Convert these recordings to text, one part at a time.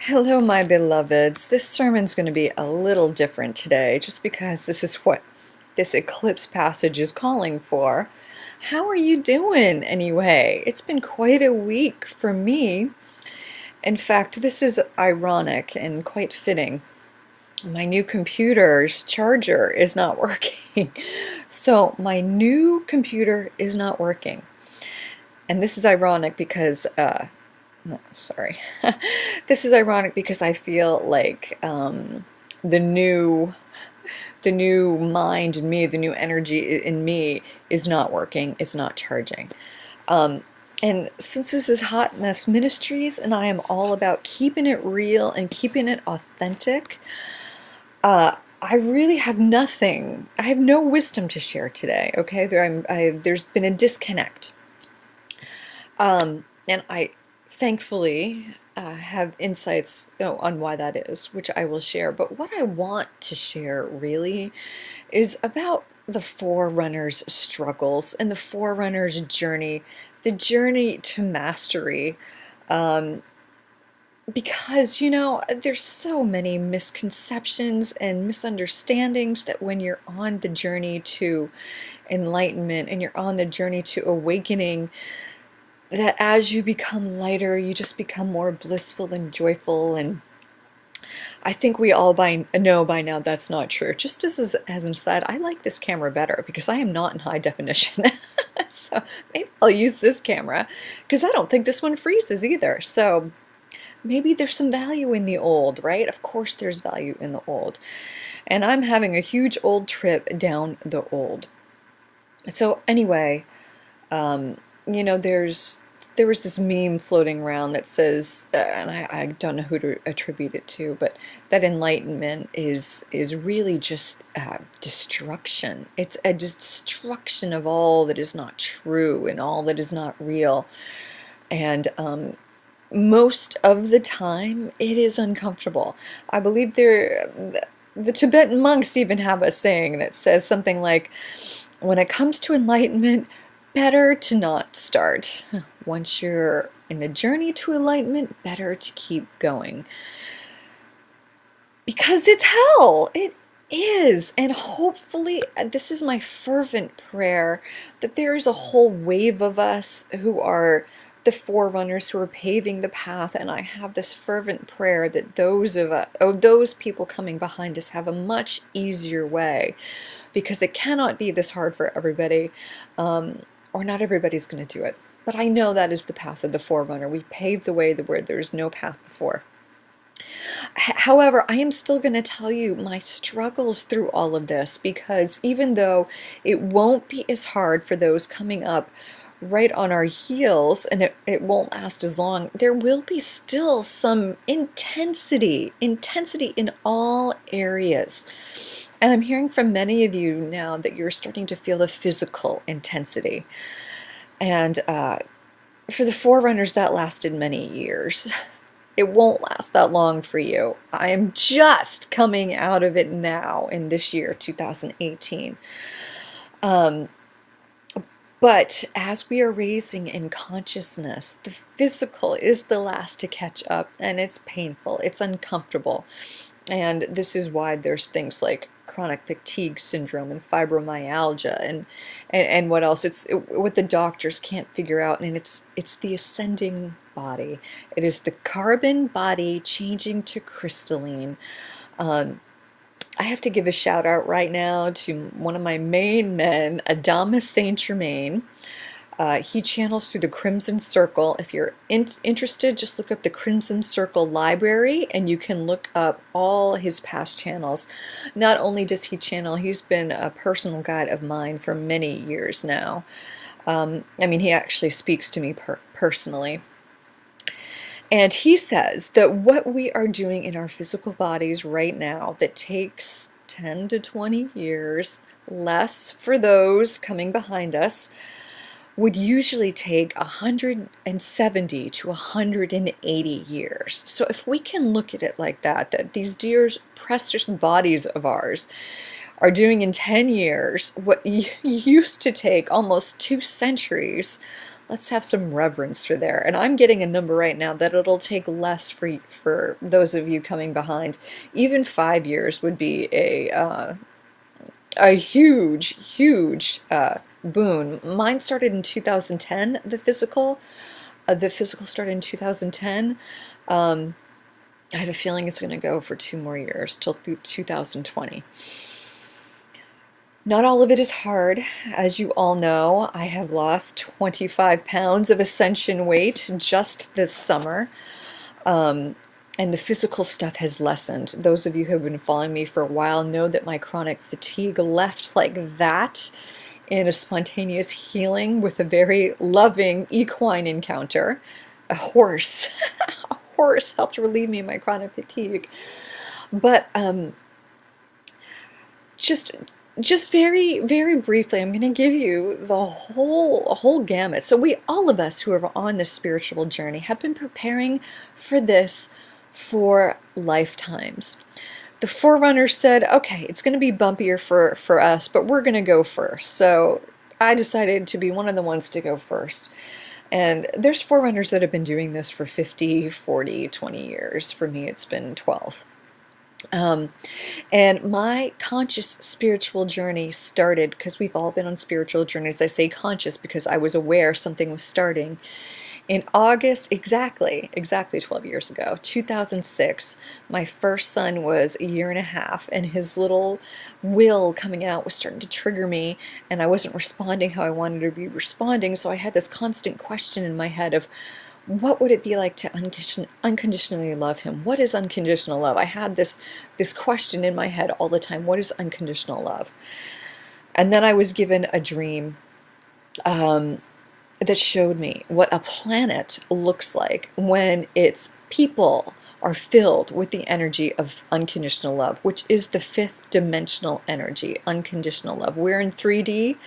Hello, my beloveds. This sermon's going to be a little different today, just because this is what this eclipse passage is calling for. How are you doing anyway? It's been quite a week for me. In fact, this is ironic and quite fitting. My new computer's charger is not working. So my new computer is not working. And this is ironic because no, sorry. This is ironic because I feel like the new the new mind in me, the new energy in me is not working, it's not charging. Um, and since this is Hot Mess Ministries and I am all about keeping it real and keeping it authentic, I really have nothing. I have no wisdom to share today, okay? There's been a disconnect. And I thankfully have insights on why that is, which I will share. But what I want to share really is about the Forerunner's struggles and the Forerunner's journey, the journey to mastery. Um, because, there's so many misconceptions and misunderstandings that when you're on the journey to enlightenment and you're on the journey to awakening, that as you become lighter, you just become more blissful and joyful. And I think we all know by now that's not true. Just as inside, I like this camera better because I am not in high definition. So maybe I'll use this camera because I don't think this one freezes either. So maybe there's some value in the old, right? Of course there's value in the old. And I'm having a huge old trip down the old. So anyway, um, there was this meme floating around that says, and I don't know who to attribute it to, but that enlightenment is really just destruction. It's a destruction of all that is not true and all that is not real. And most of the time, it is uncomfortable. I believe the Tibetan monks even have a saying that says something like, when it comes to enlightenment, better to not start. Once you're in the journey to enlightenment, better to keep going. Because it's hell. It is. And hopefully, this is my fervent prayer, that there is a whole wave of us who are the forerunners who are paving the path. And I have this fervent prayer that those people coming behind us have a much easier way, because it cannot be this hard for everybody. Or not everybody's going to do it. But I know that is the path of the forerunner. We paved the way where there's no path before. However, I am still going to tell you my struggles through all of this, because even though it won't be as hard for those coming up right on our heels, and it won't last as long, there will be still some intensity in all areas. And I'm hearing from many of you now that you're starting to feel the physical intensity. And for the forerunners, that lasted many years. It won't last that long for you. I am just coming out of it now in this year, 2018. But as we are raising in consciousness, the physical is the last to catch up, and it's painful, it's uncomfortable. And this is why there's things like chronic fatigue syndrome and fibromyalgia and what else. What the doctors can't figure out, and it's the ascending body. It is the carbon body changing to crystalline. I have to give a shout out right now to one of my main men, Adamus Saint Germain. He channels through the Crimson Circle. If you're interested, just look up the Crimson Circle Library and you can look up all his past channels. Not only does he channel, he's been a personal guide of mine for many years now. He actually speaks to me personally. And he says that what we are doing in our physical bodies right now, that takes 10 to 20 years, less for those coming behind us, would usually take 170 to 180 years. So if we can look at it like that these dear precious bodies of ours are doing in 10 years what used to take almost 2 centuries, let's have some reverence for there. And I'm getting a number right now that it'll take less for those of you coming behind. Even 5 years would be a huge, huge boon. Mine started in 2010, the physical. The physical started in 2010. Um, I have a feeling it's going to go for 2 more years till 2020. Not all of it is hard. As you all know, I have lost 25 pounds of ascension weight just this summer. Um, and the physical stuff has lessened. Those of you who have been following me for a while know that my chronic fatigue left like that in a spontaneous healing with a very loving equine encounter. A horse. A horse helped relieve me of my chronic fatigue. But just just very, very briefly, I'm going to give you the whole gamut. So all of us who are on this spiritual journey have been preparing for this for lifetimes. The Forerunners said, okay, it's going to be bumpier for us, but we're going to go first. So I decided to be one of the ones to go first. And there's Forerunners that have been doing this for 50, 40, 20 years. For me, it's been 12. And my conscious spiritual journey started, because we've all been on spiritual journeys. I say conscious because I was aware something was starting in August, exactly 12 years ago, 2006. My first son was a year and a half, and his little will coming out was starting to trigger me, and I wasn't responding how I wanted to be responding. So I had this constant question in my head of, what would it be like to unconditionally love him? What is unconditional love? I had this question in my head all the time. What is unconditional love? And then I was given a dream that showed me what a planet looks like when its people are filled with the energy of unconditional love, which is the fifth dimensional energy, unconditional love. We're in 3D.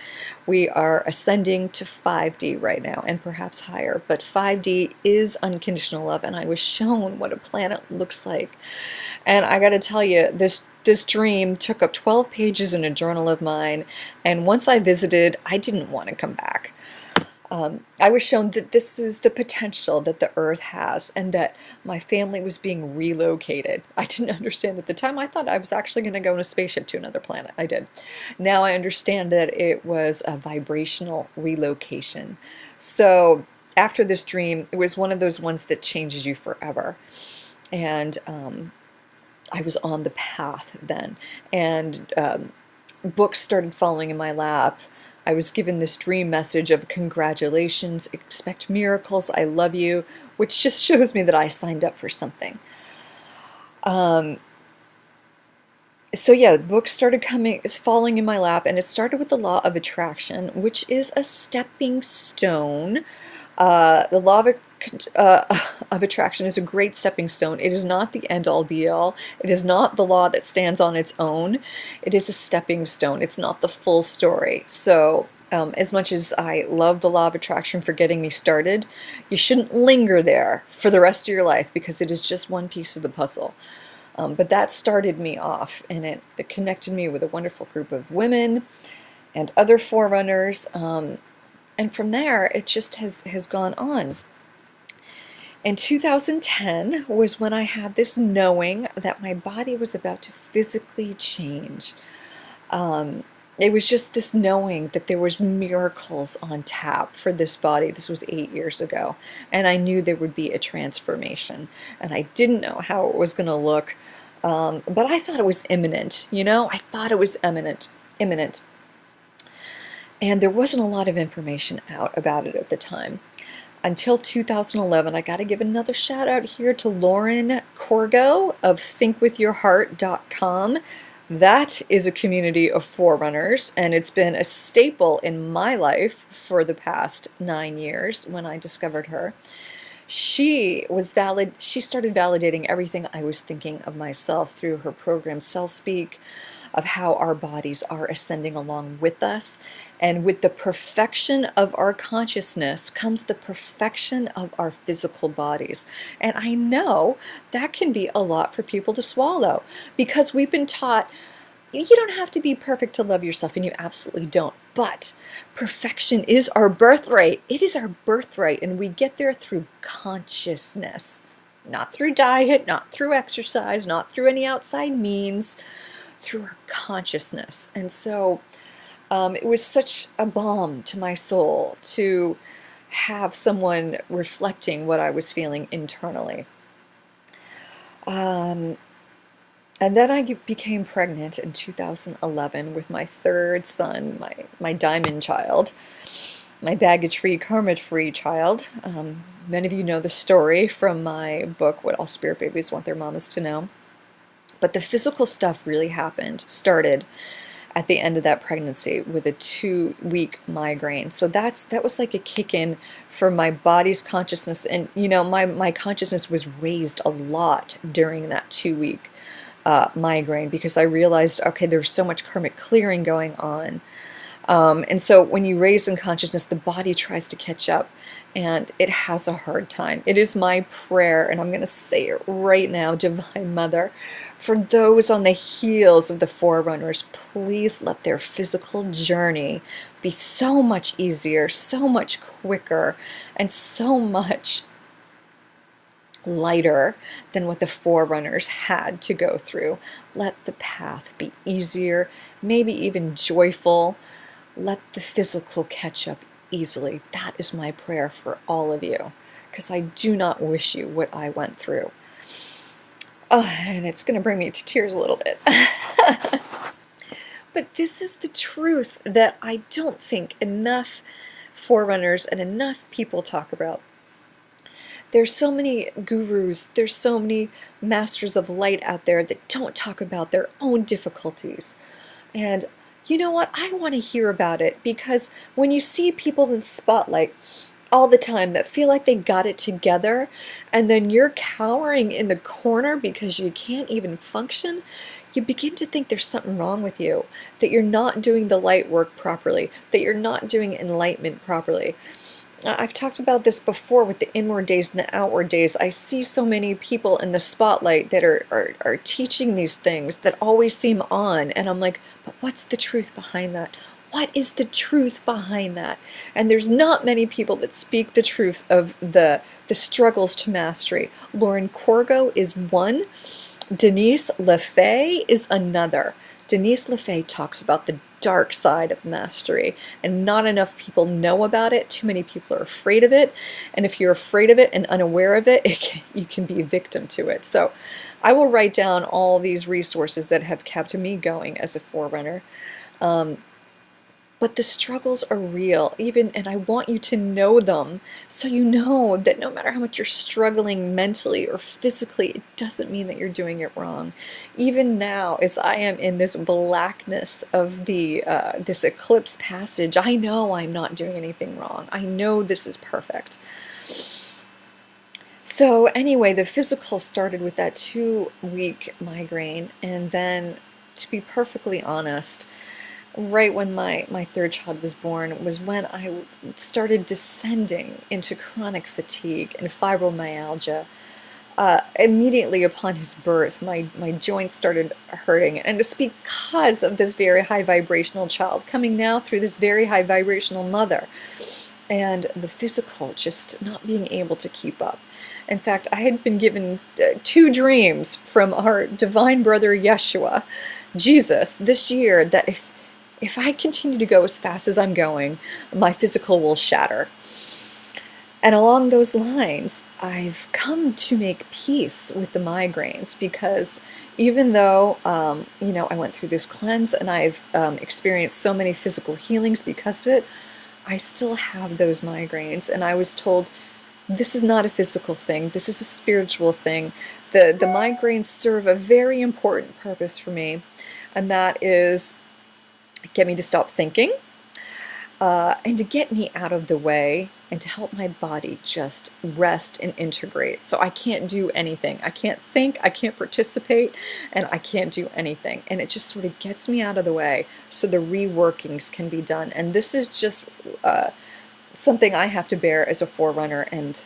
We are ascending to 5D right now, and perhaps higher, but 5D is unconditional love, and I was shown what a planet looks like. And I got to tell you, this dream took up 12 pages in a journal of mine, and once I visited, I didn't want to come back. I was shown that this is the potential that the earth has, and that my family was being relocated. I didn't understand at the time. I thought I was actually going to go in a spaceship to another planet. I did. Now I understand that it was a vibrational relocation. So after this dream, it was one of those ones that changes you forever. And I was on the path then. And books started falling in my lap. I was given this dream message of congratulations, expect miracles, I love you, which just shows me that I signed up for something. So yeah, books started falling in my lap, and it started with the law of attraction, which is a stepping stone. The law of attraction is a great stepping stone. It is not the end-all be-all. It is not the law that stands on its own. It is a stepping stone. It's not the full story. So as much as I love the law of attraction for getting me started, you shouldn't linger there for the rest of your life, because it is just one piece of the puzzle. But that started me off, and it connected me with a wonderful group of women and other forerunners. And from there, it just has gone on. And 2010 was when I had this knowing that my body was about to physically change. It was just this knowing that there was miracles on tap for this body. This was 8 years ago. And I knew there would be a transformation. And I didn't know how it was going to look. But I thought it was imminent, you know? I thought it was imminent. And there wasn't a lot of information out about it at the time. Until 2011, I got to give another shout out here to Lauren Corgo of thinkwithyourheart.com. That is a community of forerunners, and it's been a staple in my life for the past 9 years when I discovered her. She started validating everything I was thinking of myself through her program Cell Speak, of how our bodies are ascending along with us. And with the perfection of our consciousness comes the perfection of our physical bodies. And I know that can be a lot for people to swallow, because we've been taught You don't have to be perfect to love yourself, and you absolutely don't. But perfection is our birthright. It is our birthright, and we get there through consciousness. Not through diet, not through exercise, not through any outside means, through our consciousness. And so it was such a balm to my soul to have someone reflecting what I was feeling internally. Um, and then I became pregnant in 2011 with my third son, my diamond child, my baggage-free, karma-free child. Many of you know the story from my book, What All Spirit Babies Want Their Mamas to Know. But the physical stuff really started at the end of that pregnancy with a 2-week migraine. So that was like a kick in for my body's consciousness. And my consciousness was raised a lot during that 2-week migraine, because I realized, okay, there's so much karmic clearing going on. And so when you raise in consciousness, the body tries to catch up, and it has a hard time. It is my prayer, and I'm going to say it right now, Divine Mother, for those on the heels of the forerunners, please let their physical journey be so much easier, so much quicker, and so much lighter than what the forerunners had to go through. Let the path be easier, maybe even joyful. Let the physical catch up easily. That is my prayer for all of you, because I do not wish you what I went through. Oh, and it's going to bring me to tears a little bit. But this is the truth that I don't think enough forerunners and enough people talk about. There's so many gurus, there's so many masters of light out there that don't talk about their own difficulties. And you know what? I want to hear about it, because when you see people in the spotlight all the time that feel like they got it together, and then you're cowering in the corner because you can't even function, you begin to think there's something wrong with you, that you're not doing the light work properly, that you're not doing enlightenment properly. I've talked about this before with the inward days and the outward days. I see so many people in the spotlight that are teaching these things that always seem on, and I'm like, but what's the truth behind that? What is the truth behind that? And there's not many people that speak the truth of the struggles to mastery. Lauren Corgo is one. Denise LaFay is another. Denise LaFay talks about the dark side of mastery, and not enough people know about it. Too many people are afraid of it, and if you're afraid of it and unaware of it, you can be a victim to it. So I will write down all these resources that have kept me going as a forerunner. But the struggles are real, and I want you to know them, so you know that no matter how much you're struggling mentally or physically, it doesn't mean that you're doing it wrong. Even now, as I am in this blackness of this eclipse passage, I know I'm not doing anything wrong. I know this is perfect. So anyway, the physical started with that 2-week migraine, and then, to be perfectly honest, right when my third child was born was when I started descending into chronic fatigue and fibromyalgia. Immediately upon his birth, my joints started hurting, and it's because of this very high vibrational child coming now through this very high vibrational mother, and the physical just not being able to keep up. In fact, I had been given 2 dreams from our divine brother Yeshua, Jesus, this year, that if I continue to go as fast as I'm going, my physical will shatter. And along those lines, I've come to make peace with the migraines, because even though, I went through this cleanse and I've experienced so many physical healings because of it, I still have those migraines. And I was told, this is not a physical thing, this is a spiritual thing. The migraines serve a very important purpose for me, and that is get me to stop thinking, and to get me out of the way, and to help my body just rest and integrate. So I can't do anything. I can't think, I can't participate, and I can't do anything. And it just sort of gets me out of the way so the reworkings can be done. And this is just something I have to bear as a forerunner, and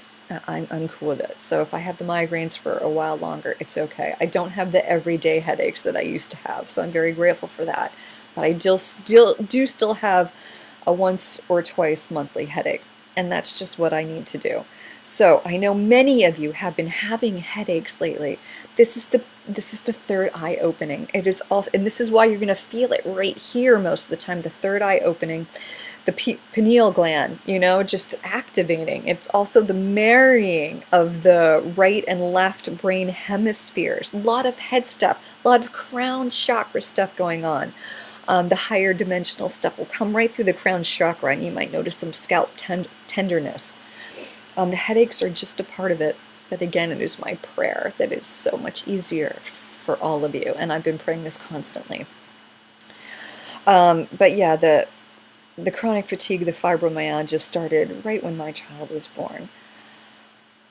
I'm cool with it. So if I have the migraines for a while longer, it's okay. I don't have the everyday headaches that I used to have, so I'm very grateful for that. But I still have a once or twice monthly headache, and that's just what I need to do. So I know many of you have been having headaches lately. This is the third eye opening. It is also, and this is why you're going to feel it right here most of the time, the third eye opening, the pineal gland, just activating. It's also the marrying of the right and left brain hemispheres. A lot of head stuff, a lot of crown chakra stuff going on. The higher dimensional stuff will come right through the crown chakra, and you might notice some scalp tenderness. The headaches are just a part of it, but again, it is my prayer that it's so much easier for all of you, and I've been praying this constantly. But yeah, the chronic fatigue, the fibromyalgia started right when my child was born.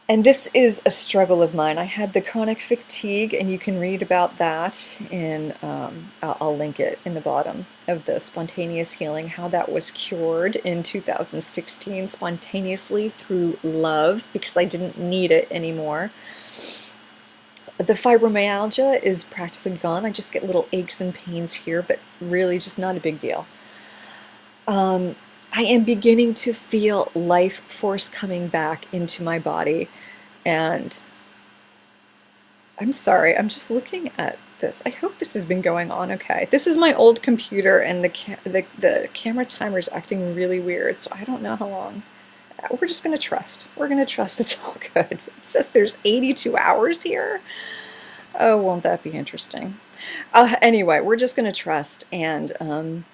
And this is a struggle of mine. I had the chronic fatigue, and you can read about that in, I'll link it in the bottom of the spontaneous healing, how that was cured in 2016 spontaneously through love, because I didn't need it anymore. The fibromyalgia is practically gone. I just get little aches and pains here, but really just not a big deal. I am beginning to feel life force coming back into my body, and I'm sorry, I'm just looking at this. I hope this has been going on okay. This is my old computer, and the camera timer is acting really weird, so I don't know how long. We're just going to trust. We're going to trust it's all good. It says there's 82 hours here. Oh, won't that be interesting? Anyway, we're just going to trust, and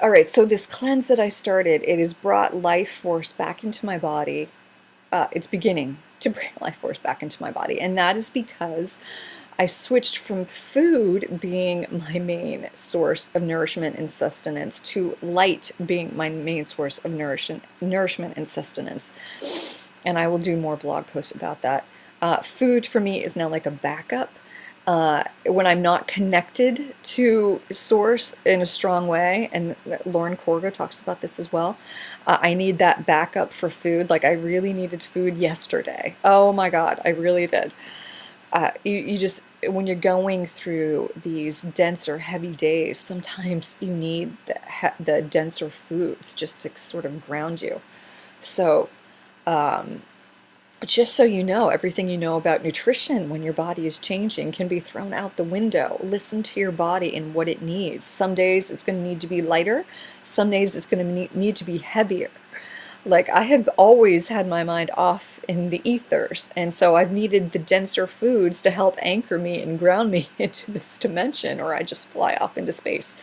all right, so this cleanse that I started, it has brought life force back into my body. It's beginning to bring life force back into my body, and that is because I switched from food being my main source of nourishment and sustenance to light being my main source of nourishment and sustenance. And I will do more blog posts about that. Food for me is now like a backup. When I'm not connected to source in a strong way, and Lauren Corgo talks about this as well, I need that backup for food. Like, I really needed food yesterday. Oh my God, I really did. You just, when you're going through these denser, heavy days, sometimes you need the denser foods just to sort of ground you. So, just so you know, everything you know about nutrition when your body is changing can be thrown out the window. Listen to your body and what it needs. Some days it's going to need to be lighter. Some days it's going to need to be heavier. Like, I have always had my mind off in the ethers, and so I've needed the denser foods to help anchor me and ground me into this dimension, or I just fly off into space.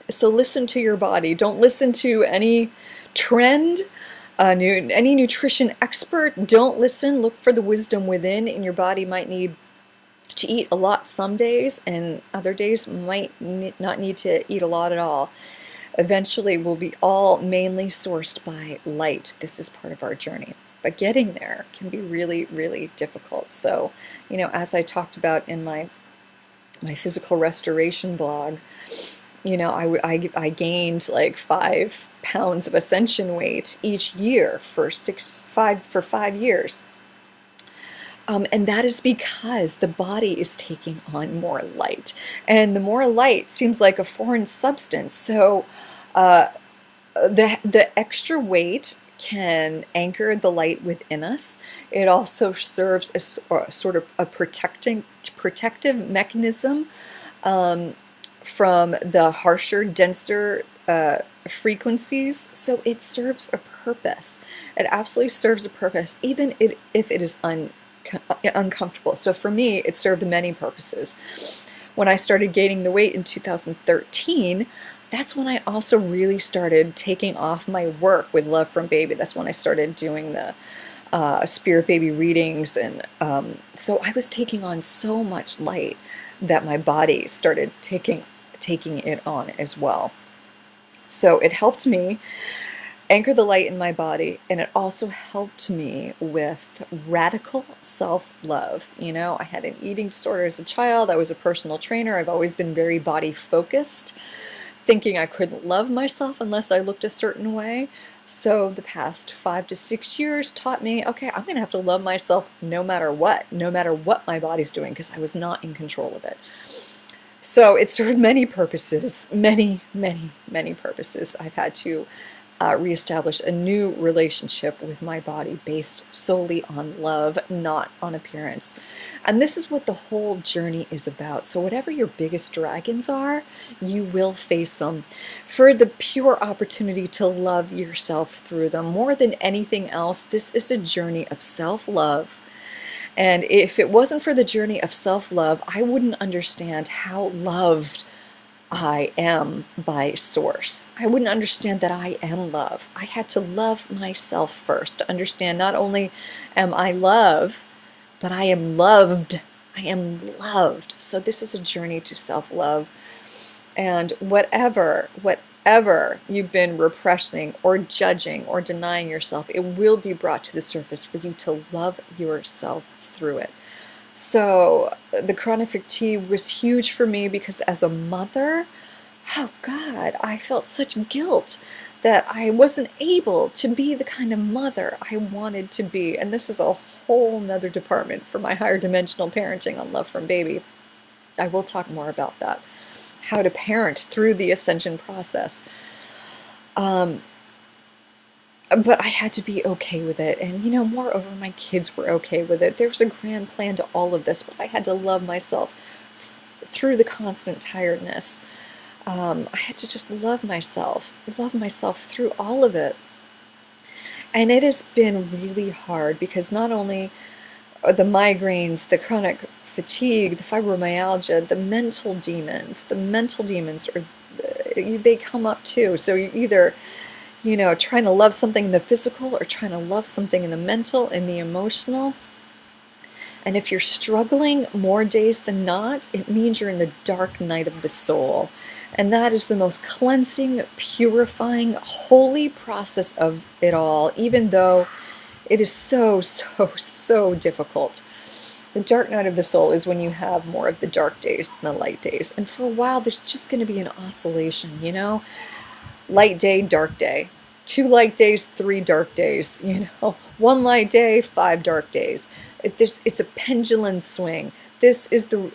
So listen to your body. Don't listen to any trend. Any nutrition expert, don't listen. Look for the wisdom within, and your body might need to eat a lot some days, and other days might not need to eat a lot at all. Eventually, we'll be all mainly sourced by light. This is part of our journey. But getting there can be really, really difficult. So, as I talked about in my physical restoration blog, I gained like 5 pounds of ascension weight each year for 5 years. And that is because the body is taking on more light. And the more light seems like a foreign substance. So the extra weight can anchor the light within us. It also serves as sort of a protective mechanism from the harsher, denser frequencies. So it serves a purpose. It absolutely serves a purpose, even if it is uncomfortable. So for me, it served many purposes. When I started gaining the weight in 2013, that's when I also really started taking off my work with Love from Baby. That's when I started doing the spirit baby readings, and so I was taking on so much light that my body started taking it on as well. So it helped me anchor the light in my body, and it also helped me with radical self-love. I had an eating disorder as a child. I was a personal trainer. I've always been very body focused. thinking I couldn't love myself unless I looked a certain way. So the past 5 to 6 years taught me, okay, I'm going to have to love myself no matter what my body's doing, because I was not in control of it. So it served many purposes, many purposes. I've had to reestablish a new relationship with my body based solely on love, not on appearance. And this is what the whole journey is about. So whatever your biggest dragons are, you will face them for the pure opportunity to love yourself through them. More than anything else, this is a journey of self-love. And if it wasn't for the journey of self-love, I wouldn't understand how loved I am by source. I wouldn't understand that I am love. I had to love myself first to understand not only am I love, but I am loved. I am loved. So this is a journey to self-love. And whatever you've been repressing or judging or denying yourself, it will be brought to the surface for you to love yourself through it. So the chronic fatigue was huge for me because as a mother, oh God, I felt such guilt that I wasn't able to be the kind of mother I wanted to be. And this is a whole nother department for my higher dimensional parenting on Love from Baby. I will talk more about that, how to parent through the ascension process. But I had to be okay with it. And, moreover, my kids were okay with it. There was a grand plan to all of this, but I had to love myself through the constant tiredness. I had to just love myself through all of it. And it has been really hard because not only the migraines, the chronic fatigue, the fibromyalgia, the mental demons are, they come up too. So you either trying to love something in the physical or trying to love something in the mental and the emotional. And if you're struggling more days than not, it means you're in the dark night of the soul. And that is the most cleansing, purifying, holy process of it all, even though it is so difficult. The dark night of the soul is when you have more of the dark days than the light days. And for a while, there's just going to be an oscillation, light day, dark day, 2 light days, 3 dark days, 1 light day, 5 dark days. It's a pendulum swing. This is the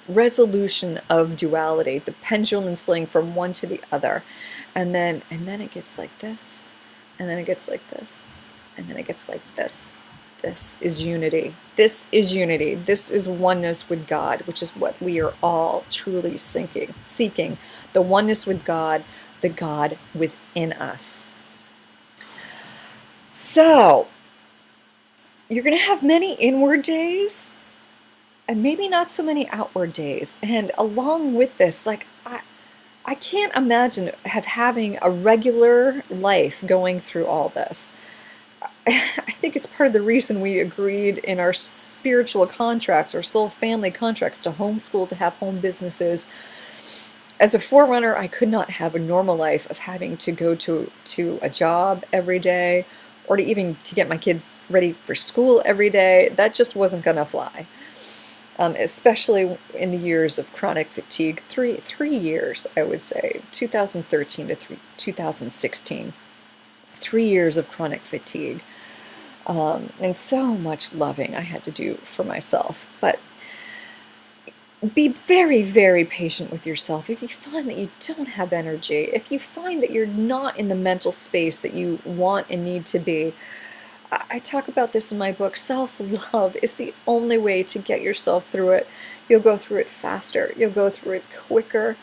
resolution of duality, the pendulum swing from one to the other. And then it gets like this, and then it gets like this, and then it gets like this. This is unity. This is unity. This is oneness with God, which is what we are all truly seeking. The oneness with God, the God within us. So, you're going to have many inward days and maybe not so many outward days. And along with this, I can't imagine having a regular life going through all this. I think it's part of the reason we agreed in our spiritual contracts, our soul family contracts, to homeschool, to have home businesses. As a forerunner, I could not have a normal life of having to go to a job every day, or to get my kids ready for school every day. That just wasn't going to fly. Especially in the years of chronic fatigue, three years, I would say, 2013 to 2016. 3 years of chronic fatigue. And so much loving I had to do for myself. But be very, very patient with yourself. If you find that you don't have energy, if you find that you're not in the mental space that you want and need to be, I talk about this in my book. Self-love is the only way to get yourself through it. You'll go through it faster. You'll go through it quicker.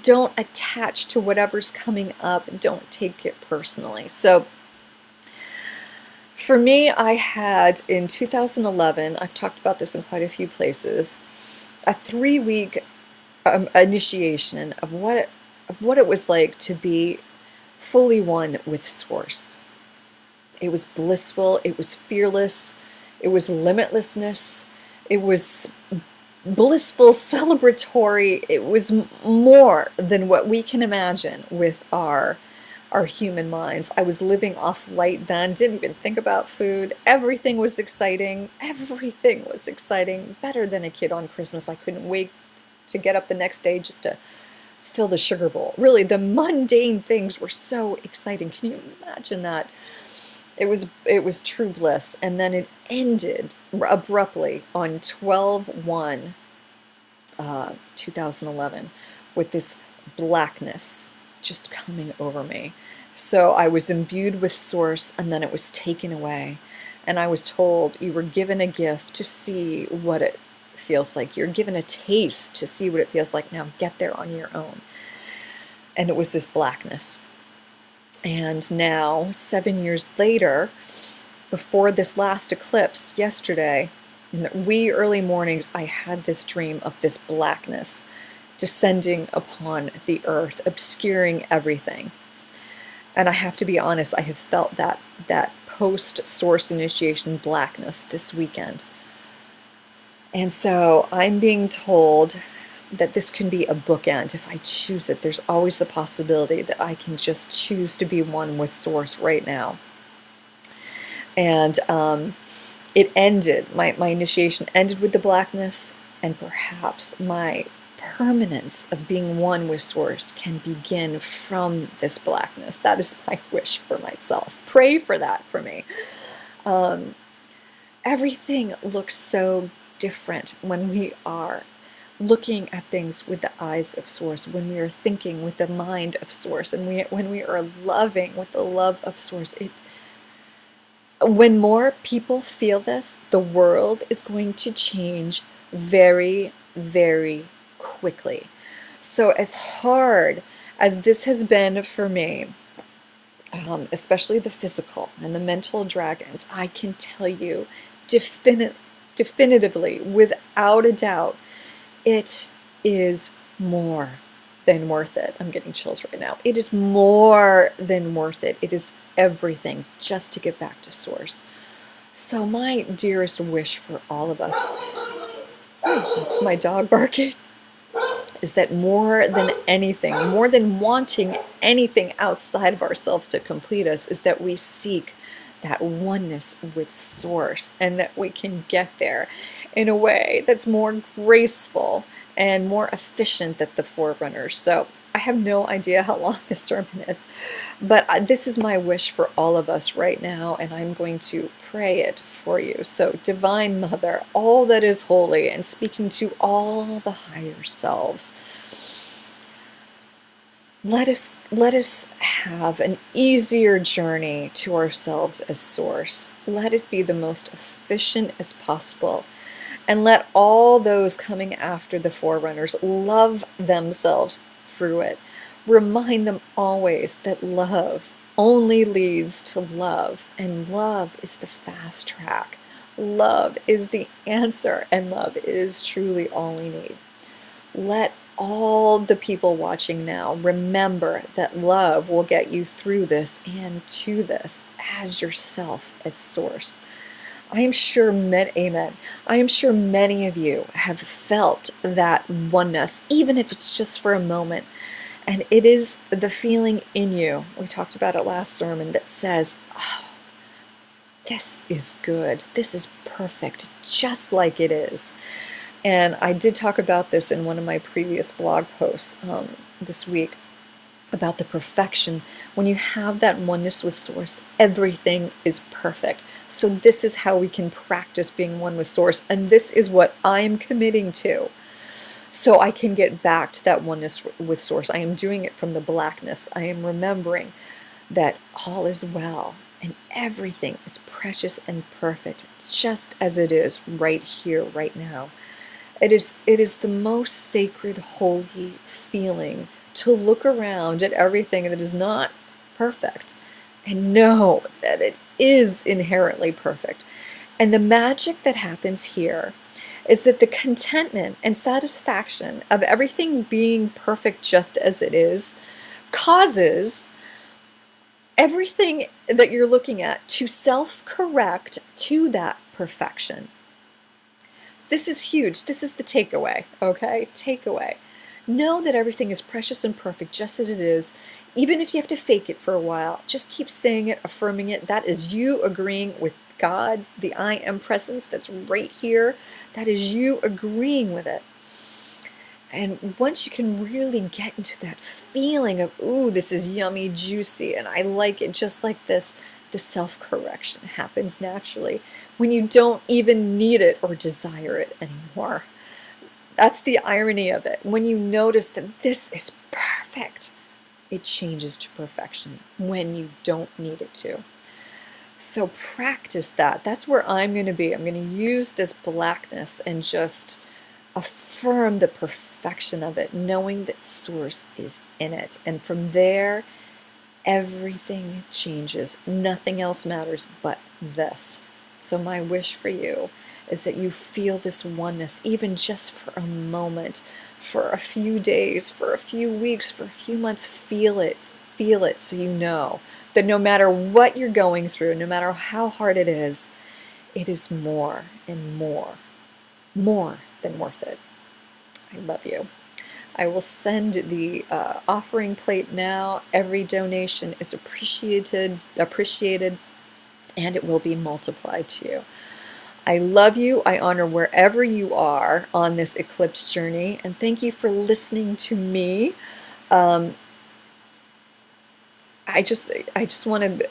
Don't attach to whatever's coming up. Don't take it personally. So for me, I had in 2011, I've talked about this in quite a few places, a 3-week initiation of what it was like to be fully one with Source. It was blissful. It was fearless. It was limitlessness. It was blissful, celebratory. It was more than what we can imagine with our human minds. I was living off light then, didn't even think about food. Everything was exciting. Everything was exciting. Better than a kid on Christmas. I couldn't wait to get up the next day just to fill the sugar bowl. Really, the mundane things were so exciting. Can you imagine that? It was true bliss. And then it ended abruptly on 12/1, 2011, with this blackness just coming over me. So I was imbued with Source, and then it was taken away. And I was told, you were given a gift to see what it feels like. You're given a taste to see what it feels like. Now get there on your own. And it was this blackness. And now, 7 years later, before this last eclipse yesterday, in the wee early mornings, I had this dream of this blackness descending upon the earth, obscuring everything. And I have to be honest, I have felt that post-Source initiation blackness this weekend. And so I'm being told that this can be a bookend if I choose it. There's always the possibility that I can just choose to be one with Source right now. And it ended, my initiation ended with the blackness, and perhaps my permanence of being one with Source can begin from this blackness. That is my wish for myself. Pray for that for me. Everything looks so different when we are looking at things with the eyes of Source, when we are thinking with the mind of Source, and when we are loving with the love of Source. When more people feel this, the world is going to change very, very quickly. So as hard as this has been for me, especially the physical and the mental dragons, I can tell you definitively, without a doubt, it is more than worth it. I'm getting chills right now. It is more than worth it. It is everything just to get back to Source. So my dearest wish for all of us, it's my dog barking, is that more than anything, more than wanting anything outside of ourselves to complete us, is that we seek that oneness with Source, and that we can get there in a way that's more graceful and more efficient than the Forerunners. So I have no idea how long this sermon is, but this is my wish for all of us right now, and I'm going to pray it for you. So, Divine Mother, all that is holy, and speaking to all the higher selves, let us have an easier journey to ourselves as Source. Let it be the most efficient as possible. And let all those coming after the Forerunners love themselves through it. Remind them always that love only leads to love, and love is the fast track. Love is the answer, and love is truly all we need. Let all the people watching now remember that love will get you through this and to this as yourself, as Source. I am sure, amen. I am sure many of you have felt that oneness, even if it's just for a moment. And it is the feeling in you, we talked about it last sermon, that says, oh, this is good. This is perfect, just like it is. And I did talk about this in one of my previous blog posts this week, about the perfection. When you have that oneness with Source, everything is perfect. So this is how we can practice being one with Source, and this is what I am committing to, so I can get back to that oneness with Source. I am doing it from the blackness. I am remembering that all is well, and everything is precious and perfect, just as it is right here, right now. It is the most sacred, holy feeling to look around at everything that is not perfect and know that it is inherently perfect. And the magic that happens here is that the contentment and satisfaction of everything being perfect just as it is causes everything that you're looking at to self-correct to that perfection. This is huge. This is the takeaway, okay? Takeaway. Know that everything is precious and perfect just as it is, even if you have to fake it for a while. Just keep saying it, affirming it. That is you agreeing with God, the I Am presence that's right here. That is you agreeing with it. And once you can really get into that feeling of, ooh, this is yummy, juicy, and I like it just like this, the self-correction happens naturally when you don't even need it or desire it anymore. That's the irony of it. When you notice that this is perfect, it changes to perfection when you don't need it to. So practice that. That's where I'm going to be. I'm going to use this blackness and just affirm the perfection of it, knowing that Source is in it. And from there, everything changes. Nothing else matters but this. So my wish for you is that you feel this oneness, even just for a moment, for a few days, for a few weeks, for a few months. Feel it so you know that no matter what you're going through, no matter how hard it is more and more than worth it. I love you. I will send the offering plate now. Every donation is appreciated, and it will be multiplied to you. I love you. I honor wherever you are on this eclipse journey, and thank you for listening to me. I just want to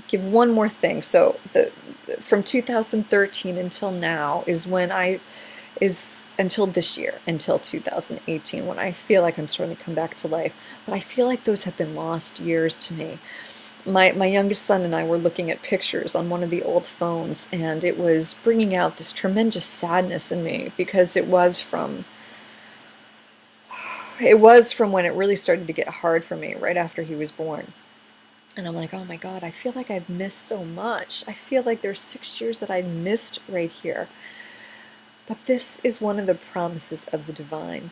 give one more thing. So from 2013 until now is until this year, until 2018, when I feel like I'm starting to come back to life. But I feel like those have been lost years to me. My youngest son and I were looking at pictures on one of the old phones, and it was bringing out this tremendous sadness in me, because it was from when it really started to get hard for me, right after he was born. And I'm like, oh my God, I feel like I've missed so much. I feel like there's 6 years that I missed right here. But this is one of the promises of the divine,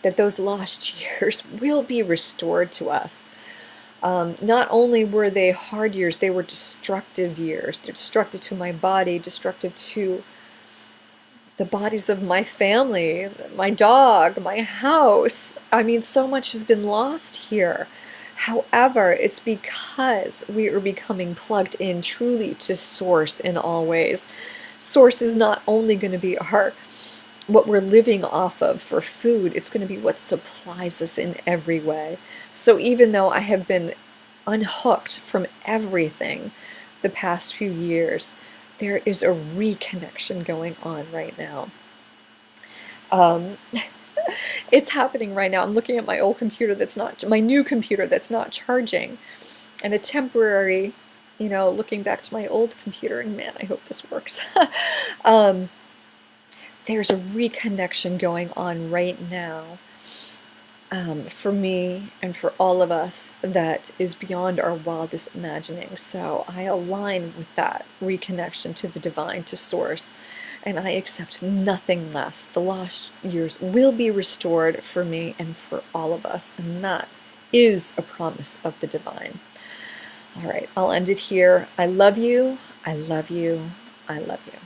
that those lost years will be restored to us. Not only were they hard years, they were destructive years. They're destructive to my body, destructive to the bodies of my family, my dog, my house. I mean, so much has been lost here. However, it's because we are becoming plugged in truly to Source in all ways. Source is not only going to be what we're living off of for food, it's going to be what supplies us in every way. So even though I have been unhooked from everything the past few years, there is a reconnection going on right now. It's happening right now. I'm looking at my old computer my new computer that's not charging, and a temporary, looking back to my old computer, and man, I hope this works. There's a reconnection going on right now, for me and for all of us, that is beyond our wildest imagining. So I align with that reconnection to the divine, to Source, and I accept nothing less. The lost years will be restored for me and for all of us, and that is a promise of the divine. All right, I'll end it here. I love you. I love you. I love you.